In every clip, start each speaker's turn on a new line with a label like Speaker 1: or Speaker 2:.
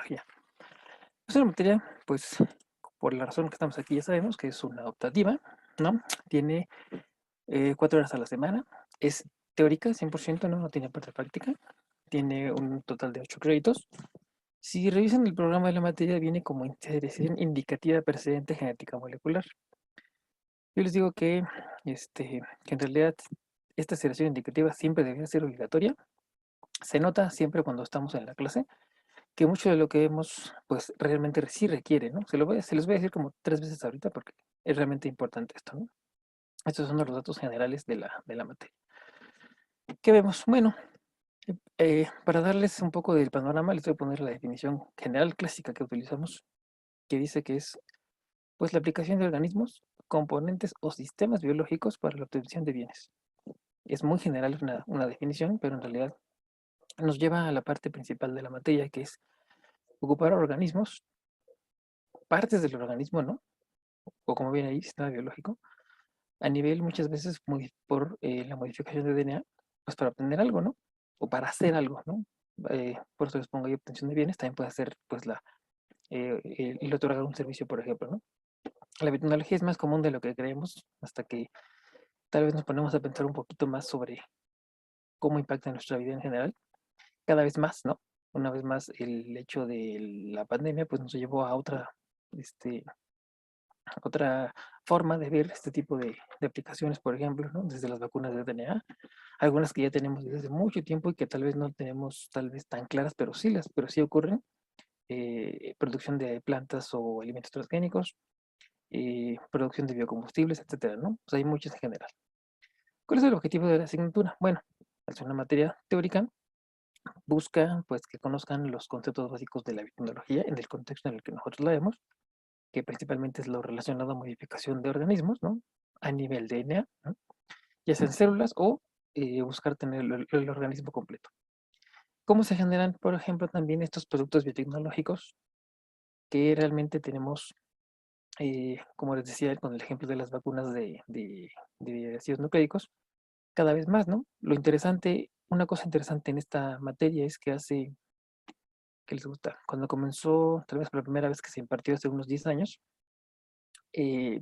Speaker 1: biotecnología. Es una materia, pues, por la razón que estamos aquí, ya sabemos que es una optativa, ¿no? Tiene 4 horas a la semana, es teórica 100%, ¿no? No tiene parte práctica, tiene un total de 8 créditos. Si revisan el programa de la materia, viene como interacción indicativa precedente genética molecular. Yo les digo que en realidad esta aceleración indicativa siempre debería ser obligatoria. Se nota siempre cuando estamos en la clase que mucho de lo que vemos, pues realmente sí requiere, ¿no? Se los voy a decir como 3 veces ahorita porque es realmente importante esto, ¿no? Estos son los datos generales de la materia. ¿Qué vemos? Bueno, para darles un poco del panorama, les voy a poner la definición general clásica que utilizamos, que dice que es, pues, la aplicación de organismos, componentes o sistemas biológicos para la obtención de bienes. Es muy general una definición, pero en realidad nos lleva a la parte principal de la materia, que es ocupar organismos, partes del organismo, ¿no? O como viene ahí, sistema biológico, a nivel muchas veces muy por la modificación de DNA, pues para obtener algo, ¿no? O para hacer algo, ¿no? Por eso les pongo ahí obtención de bienes, también puede ser pues el otorgar un servicio, por ejemplo, ¿no? La biotecnología es más común de lo que creemos, hasta que tal vez nos ponemos a pensar un poquito más sobre cómo impacta nuestra vida en general, cada vez más, ¿no? Una vez más, el hecho de la pandemia pues nos llevó a este, otra forma de ver este tipo de aplicaciones, por ejemplo, ¿no? Desde las vacunas de DNA, algunas que ya tenemos desde hace mucho tiempo y que tal vez no tenemos tal vez tan claras, pero sí ocurren, producción de plantas o alimentos transgénicos, producción de biocombustibles, etcétera, ¿no? Pues hay muchos en general. ¿Cuál es el objetivo de la asignatura? Bueno, es una materia teórica, busca pues que conozcan los conceptos básicos de la biotecnología en el contexto en el que nosotros la vemos, que principalmente es lo relacionado a modificación de organismos, ¿no? A nivel DNA, ¿no? Ya sean células o buscar tener el organismo completo. ¿Cómo se generan, por ejemplo, también estos productos biotecnológicos que realmente tenemos, como les decía con el ejemplo de las vacunas de ácidos nucleicos, cada vez más, ¿no? Una cosa interesante en esta materia es que hace, que les gusta, cuando comenzó, tal vez por la primera vez que se impartió hace unos 10 años,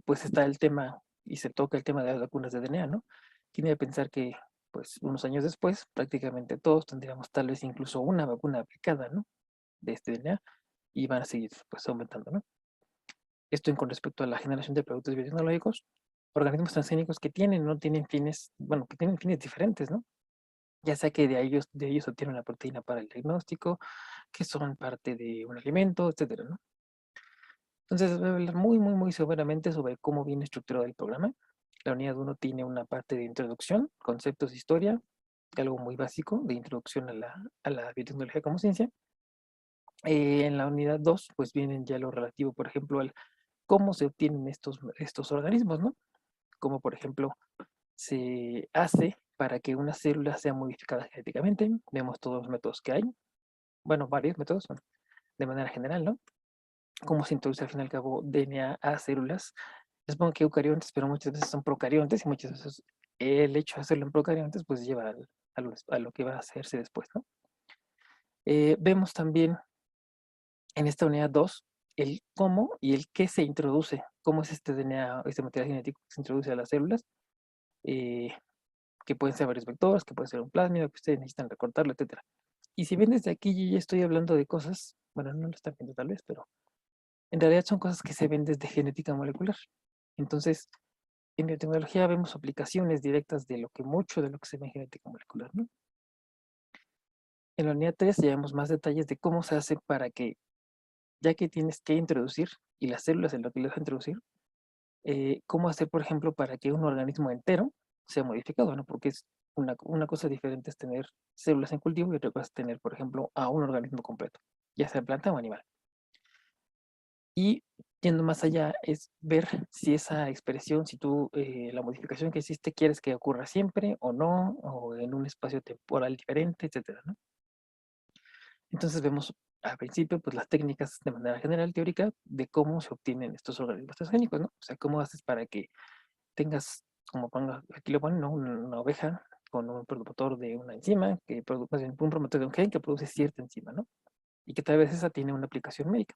Speaker 1: pues está el tema y se toca el tema de las vacunas de DNA, ¿no? ¿Quién iba a pensar que, pues, unos años después, prácticamente todos tendríamos tal vez incluso una vacuna aplicada, ¿no? De este DNA y van a seguir, pues, aumentando, ¿no? Esto con respecto a la generación de productos biotecnológicos, organismos transgénicos que tienen, no tienen fines, bueno, que tienen fines diferentes, ¿no? Ya sea que de ellos obtienen la proteína para el diagnóstico, que son parte de un alimento, etcétera, ¿no? Entonces, voy a hablar muy, muy, muy seguramente sobre cómo viene estructurado el programa. La unidad uno tiene una parte de introducción, conceptos, historia, algo muy básico de introducción a la biotecnología como ciencia. En la unidad 2 pues vienen ya lo relativo, por ejemplo, al cómo se obtienen estos organismos, ¿no? Como, por ejemplo, se hace para que una célula sea modificada genéticamente. Vemos todos los métodos que hay. Bueno, varios métodos, de manera general, ¿no? Cómo se introduce al fin y al cabo DNA a células. Les pongo que eucariontes, pero muchas veces son procariontes y muchas veces el hecho de hacerlo en procariontes pues lleva a lo que va a hacerse después, ¿no? Vemos también en esta unidad 2 el cómo y el qué se introduce, cómo es este DNA, este material genético que se introduce a las células, eh, que pueden ser varios vectores, que puede ser un plásmido, que ustedes necesitan recortarlo, etcétera. Y si ven desde aquí, yo ya estoy hablando de cosas, bueno, no lo están viendo tal vez, pero en realidad son cosas que se ven desde genética molecular. Entonces, en biotecnología vemos aplicaciones directas de mucho de lo que se ve en genética molecular, ¿no? En la unidad 3 ya vemos más detalles de cómo se hace para que, ya que tienes que introducir, y las células en lo que le vas a introducir, cómo hacer, por ejemplo, para que un organismo entero sea modificado, ¿no? Porque es una cosa diferente es tener células en cultivo y otra cosa es tener, por ejemplo, a un organismo completo, ya sea planta o animal. Y yendo más allá es ver si esa expresión, si tú, la modificación que hiciste quieres que ocurra siempre o no, o en un espacio temporal diferente, etcétera, ¿no? Entonces vemos al principio, pues las técnicas de manera general, teórica, de cómo se obtienen estos organismos transgénicos, ¿no? O sea, cómo haces para que tengas, como aquí lo ponen, ¿no? Una oveja con un promotor de una enzima, más bien, un promotor de un gen que produce cierta enzima, ¿no? y que tal vez esa tiene una aplicación médica.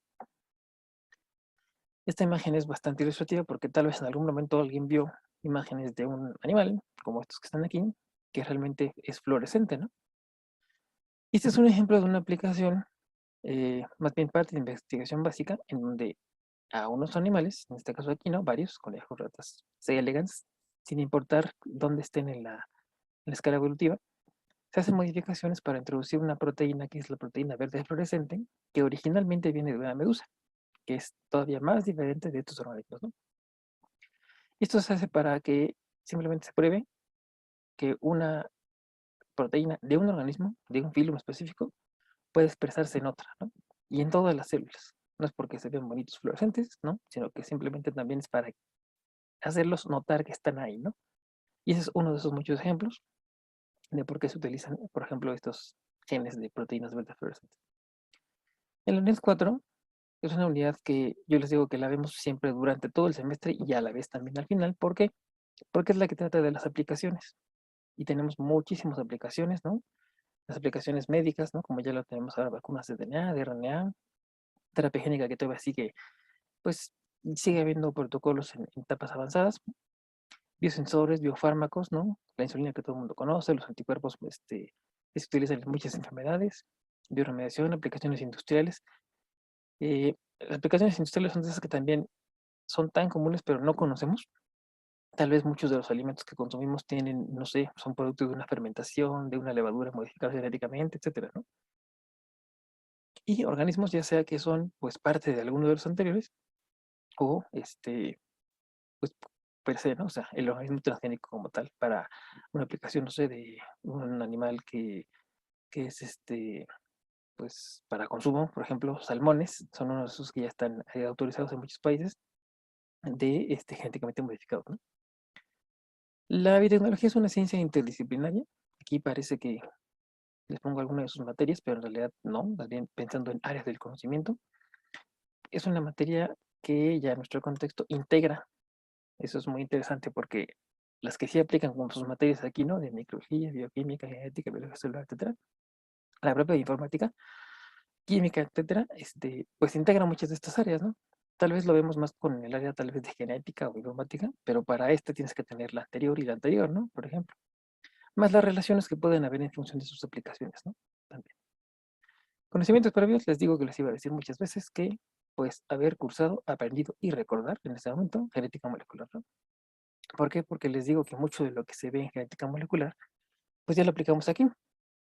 Speaker 1: Esta imagen es bastante ilustrativa porque tal vez en algún momento alguien vio imágenes de un animal, como estos que están aquí, que realmente es fluorescente, ¿no? Y este es un ejemplo de una aplicación, más bien parte de investigación básica, en donde a unos animales, en este caso aquí, ¿no? Varios, conejos, ratas, C. elegans, sin importar dónde estén en la escala evolutiva, se hacen modificaciones para introducir una proteína que es la proteína verde fluorescente, que originalmente viene de una medusa, que es todavía más diferente de estos organismos, ¿no? Y esto se hace para que simplemente se pruebe que una proteína de un organismo, de un filo específico, puede expresarse en otra, ¿no? Y en todas las células. No es porque se vean bonitos fluorescentes, ¿no? Sino que simplemente también es para hacerlos notar que están ahí, ¿no? Y ese es uno de esos muchos ejemplos de por qué se utilizan, por ejemplo, estos genes de proteínas beta fluorescentes. El ANES 4 es una unidad que yo les digo que la vemos siempre durante todo el semestre y a la vez también al final. ¿Por qué? Porque es la que trata de las aplicaciones. Y tenemos muchísimas aplicaciones, ¿no? Las aplicaciones médicas, ¿no? Como ya lo tenemos ahora, vacunas de DNA, de RNA, terapia génica que todavía sigue, pues sigue habiendo protocolos en etapas avanzadas, biosensores, biofármacos, ¿no? La insulina que todo el mundo conoce, los anticuerpos, que se utilizan en muchas enfermedades, bioremediación, aplicaciones industriales. Las aplicaciones industriales son de esas que también son tan comunes, pero no conocemos. Tal vez muchos de los alimentos que consumimos tienen, no sé, son productos de una fermentación, de una levadura modificada genéticamente, etcétera, ¿no? Y organismos, ya sea que son, pues, parte de alguno de los anteriores, o, pues, per se, ¿no? O sea, el organismo transgénico como tal, para una aplicación, no sé, de un animal que es, pues, para consumo, por ejemplo, salmones, son unos de esos que ya están autorizados en muchos países, de genéticamente modificados, ¿no? La biotecnología es una ciencia interdisciplinaria. Aquí parece que les pongo alguna de sus materias, pero en realidad no, más bien pensando en áreas del conocimiento. Es una materia que ya en nuestro contexto integra. Eso es muy interesante porque las que sí aplican como sus materias aquí, ¿no? De microbiología, bioquímica, genética, biología celular, etcétera, la propia informática, química, etcétera, pues integra muchas de estas áreas, ¿no? Tal vez lo vemos más con el área tal vez de genética o informática, pero para esta tienes que tener la anterior y la anterior, ¿no? Por ejemplo. Más las relaciones que pueden haber en función de sus aplicaciones, ¿no? También. Conocimientos previos, les digo que les iba a decir muchas veces que, pues, haber cursado, aprendido y recordar en este momento genética molecular, ¿no? ¿Por qué? Porque les digo que mucho de lo que se ve en genética molecular, pues ya lo aplicamos aquí.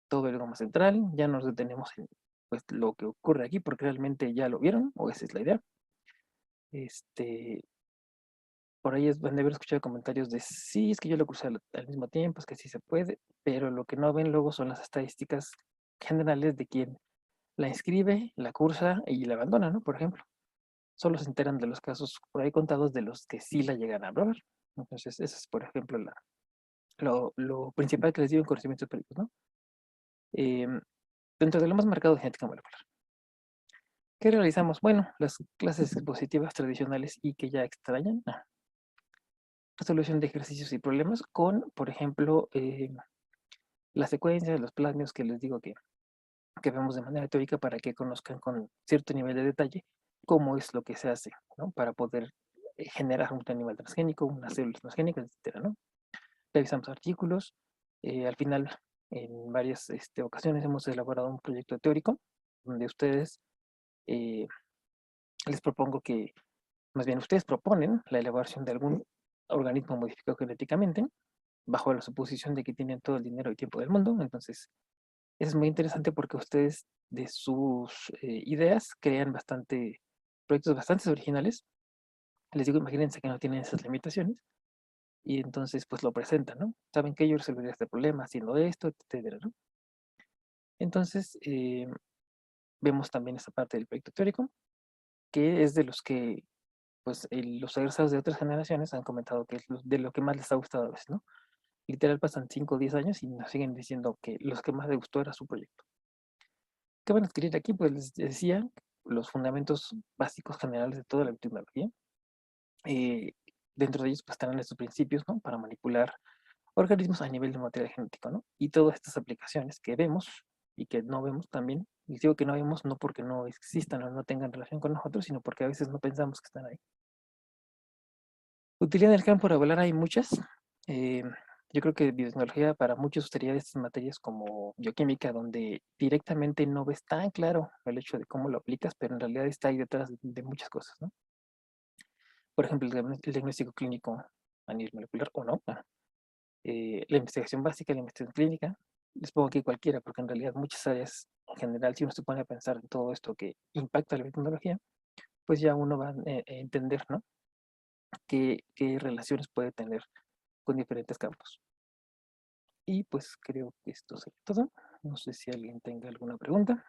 Speaker 1: Todo el goma central, ya nos detenemos en, pues, lo que ocurre aquí, porque realmente ya lo vieron, o esa es la idea. Este, por ahí van a haber escuchado comentarios de, sí, es que yo lo cursé al mismo tiempo, es que sí se puede, pero lo que no ven luego son las estadísticas generales de quién la inscribe, la cursa y la abandona, ¿no? Por ejemplo, solo se enteran de los casos por ahí contados de los que sí la llegan a aprobar. Entonces, ese es, por ejemplo, lo principal que les digo en conocimientos periódicos, ¿no? Em, Dentro de lo más marcado de genética molecular. ¿Qué realizamos? Bueno, las clases expositivas tradicionales y que ya extrañan. Resolución de ejercicios y problemas con, por ejemplo, las secuencias, los planos que les digo que vemos de manera teórica para que conozcan con cierto nivel de detalle cómo es lo que se hace, ¿no? Para poder generar un animal transgénico, unas células transgénicas, etcétera, ¿no? Revisamos artículos. Al final, en varias ocasiones hemos elaborado un proyecto teórico donde ustedes eh, les propongo que, más bien ustedes proponen la elaboración de algún organismo modificado genéticamente bajo la suposición de que tienen todo el dinero y tiempo del mundo. Entonces, es muy interesante porque ustedes de sus ideas crean proyectos bastante originales. Les digo, imagínense que no tienen esas limitaciones y entonces pues lo presentan, ¿no? Saben que yo resolvería este problema haciendo esto, etcétera, ¿no? Entonces, vemos también esta parte del proyecto teórico, que es de los que pues los egresados de otras generaciones han comentado que es de lo que más les ha gustado a veces, ¿no? Literal pasan 5 o 10 años y nos siguen diciendo que los que más les gustó era su proyecto. ¿Qué van a adquirir aquí? Pues les decía los fundamentos básicos generales de toda la biotecnología. Eh, Dentro de ellos pues estarán estos principios, ¿no? Para manipular organismos a nivel de material genético, ¿no? Y todas estas aplicaciones que vemos y que no vemos también Les digo que no vemos no porque no existan o no tengan relación con nosotros, sino porque a veces no pensamos que están ahí. Utilidad en el campo laboral hay muchas. Eh, yo creo que biotecnología para muchos sería de estas materias como bioquímica, donde directamente no ves tan claro el hecho de cómo lo aplicas, pero en realidad está ahí detrás de muchas cosas, ¿no? Por ejemplo, el diagnóstico clínico a nivel molecular o no. La investigación básica, la investigación clínica, les pongo aquí cualquiera, porque en realidad muchas áreas, en general, si uno se pone a pensar en todo esto que impacta la biotecnología, pues ya uno va a entender, ¿no? Qué relaciones puede tener con diferentes campos. Y pues creo que esto sería todo. No sé si alguien tenga alguna pregunta.